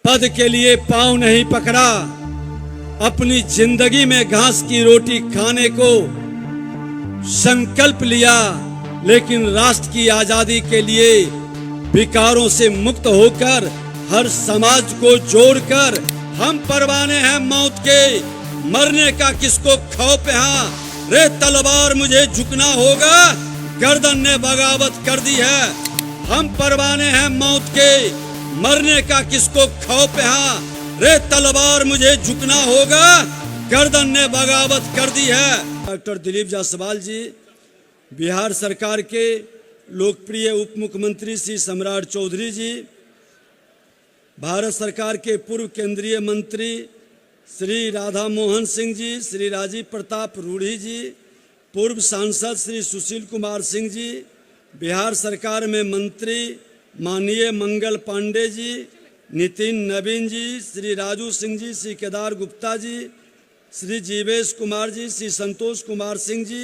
पद के लिए पांव नहीं पकड़ा, अपनी जिंदगी में घास की रोटी खाने को संकल्प लिया, लेकिन राष्ट्र की आजादी के लिए विकारों से मुक्त होकर हर समाज को जोड़कर हम परवाने हैं मौत के, मरने का किसको खौफ है, रे तलवार मुझे झुकना होगा, गर्दन ने बगावत कर दी है। हम परवाने हैं मौत के, मरने का किसको खौफ है, रे तलवार मुझे झुकना होगा, गर्दन ने बगावत कर दी है। डॉक्टर दिलीप जायसवाल जी, बिहार सरकार के लोकप्रिय उप मुख्यमंत्री श्री सम्राट चौधरी जी, भारत सरकार के पूर्व केंद्रीय मंत्री श्री राधा मोहन सिंह जी, श्री राजीव प्रताप रूढ़ी जी, पूर्व सांसद श्री सुशील कुमार सिंह जी, बिहार सरकार में मंत्री माननीय मंगल पांडे जी, नितिन नवीन जी, श्री राजू सिंह जी, श्री केदार गुप्ता जी, श्री जीवेश कुमार जी, श्री संतोष कुमार सिंह जी,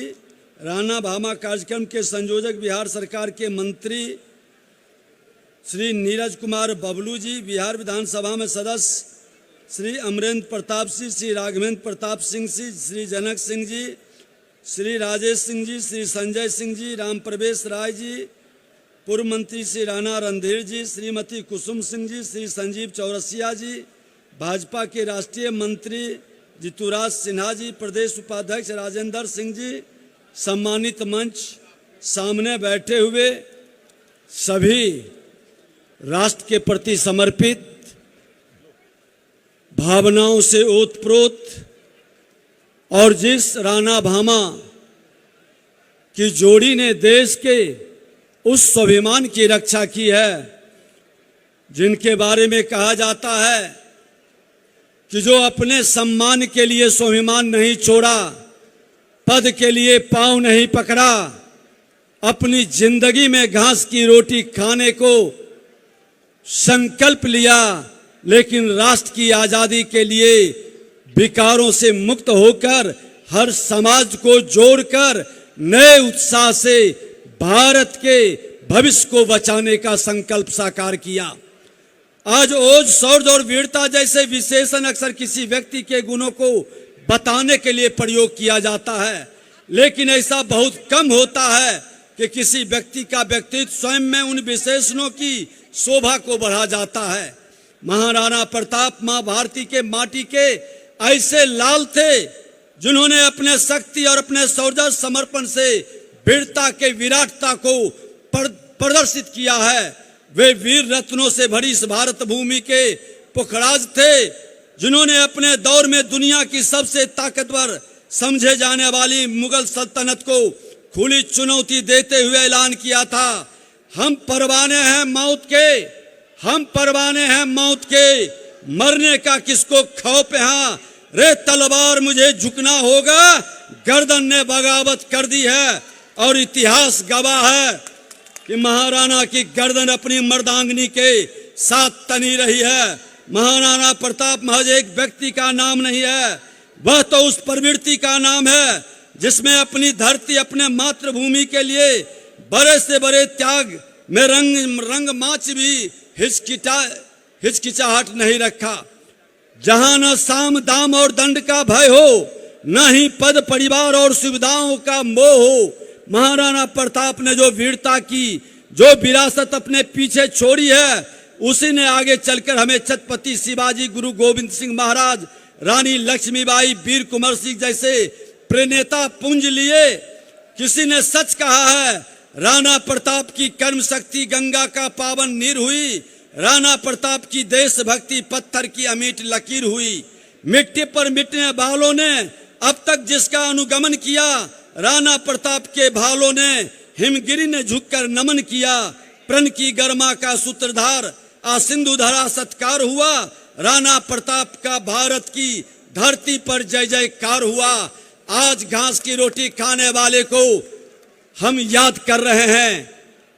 राणा भामा कार्यक्रम के संयोजक बिहार सरकार के मंत्री श्री नीरज कुमार बबलू जी, बिहार विधानसभा में सदस्य श्री अमरेंद्र प्रताप सिंह, श्री राघवेंद्र प्रताप सिंह जी, श्री जनक सिंह जी, श्री राजेश सिंह जी, श्री संजय सिंह जी, राम प्रवेश राय जी, पूर्व मंत्री श्री राणा रणधीर जी, श्रीमती कुसुम सिंह जी, श्री संजीव चौरसिया जी, भाजपा के राष्ट्रीय मंत्री जितुराज सिन्हा जी, प्रदेश उपाध्यक्ष राजेंद्र सिंह जी, सम्मानित मंच, सामने बैठे हुए सभी राष्ट्र के प्रति समर्पित, भावनाओं से ओतप्रोत और जिस राणा भामा की जोड़ी ने देश के उस स्वाभिमान की रक्षा की है, जिनके बारे में कहा जाता है कि जो अपने सम्मान के लिए स्वाभिमान नहीं छोड़ा, पद के लिए पांव नहीं पकड़ा, अपनी जिंदगी में घास की रोटी खाने को संकल्प लिया, लेकिन राष्ट्र की आजादी के लिए विकारों से मुक्त होकर हर समाज को जोड़कर नए उत्साह से भारत के भविष्य को बचाने का संकल्प साकार किया। आज ओज, शौर्य और वीरता जैसे विशेषण अक्सर किसी व्यक्ति के गुणों को बताने के लिए प्रयोग किया जाता है, लेकिन ऐसा बहुत कम होता है कि किसी व्यक्ति का व्यक्तित्व स्वयं में उन विशेषणों की शोभा को बढ़ा जाता है। महाराणा प्रताप मां भारती के माटी के ऐसे लाल थे जिन्होंने अपने शक्ति और अपने शौर्य समर्पण से वीरता के विराटता को प्रदर्शित किया है। वे वीर रत्नों से भरी इस भारत भूमि के पुखराज थे जिन्होंने अपने दौर में दुनिया की सबसे ताकतवर समझे जाने वाली मुगल सल्तनत को खुली चुनौती देते हुए ऐलान किया था, हम परवाने हैं मौत के, हम परवाने हैं मौत के, मरने का किसको खौफ है, रे तलवार मुझे झुकना होगा, गर्दन ने बगावत कर दी है। और इतिहास गवाह है कि महाराणा की गर्दन अपनी मर्दांगनी के साथ तनी रही है। महाराणा प्रताप महज एक व्यक्ति का नाम नहीं है, वह तो उस प्रवृत्ति का नाम है जिसमें अपनी धरती, अपने मातृभूमि के लिए बड़े से बड़े त्याग में रंग माच भी हिचकिचाहट नहीं रखा। जहां न साम दाम और दंड का भय हो, न ही पद परिवार और सुविधाओं का मोह हो, महाराणा प्रताप ने जो वीरता की, जो विरासत अपने पीछे छोड़ी है, उसी ने आगे चलकर हमें छत्रपति शिवाजी, गुरु गोविंद सिंह महाराज, रानी लक्ष्मीबाई, वीर कुंवर सिंह जैसे प्रेनेता पुंज लिए। किसी ने सच कहा है, राणा प्रताप की कर्म शक्ति गंगा का पावन नीर हुई, राणा प्रताप की देशभक्ति पत्थर की अमीट लकीर हुई। मिट्टी पर मिटने वालों ने अब तक जिसका अनुगमन किया, राणा प्रताप के भालों ने हिमगिरी ने झुककर नमन किया। प्रण की गर्मा का सूत्रधार सिंधु धरा सत्कार हुआ, राणा प्रताप का भारत की धरती पर जय जयकार हुआ। आज घास की रोटी खाने वाले को हम याद कर रहे हैं,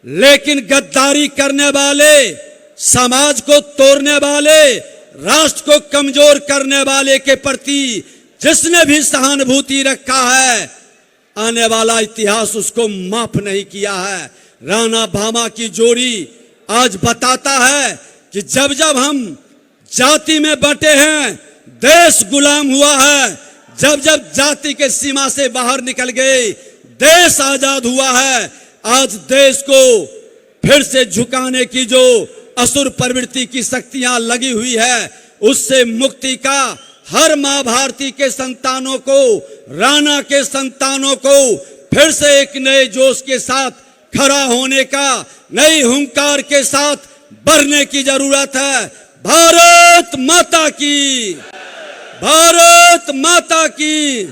लेकिन गद्दारी करने वाले, समाज को तोड़ने वाले, राष्ट्र को कमजोर करने वाले के प्रति जिसने भी सहानुभूति रखा है, आने वाला इतिहास उसको माफ नहीं किया है। राणा भामा की जोड़ी आज बताता है कि जब जब हम जाति में बटे हैं, देश गुलाम हुआ है। जब जब जाति के सीमा से बाहर निकल गए, देश आजाद हुआ है। आज देश को फिर से झुकाने की जो असुर प्रवृत्ति की शक्तियां लगी हुई है, उससे मुक्ति का हर मां भारती के संतानों को, राणा के संतानों को फिर से एक नए जोश के साथ खड़ा होने का, नई हुंकार के साथ बढ़ने की जरूरत है। भारत माता की, भारत माता की।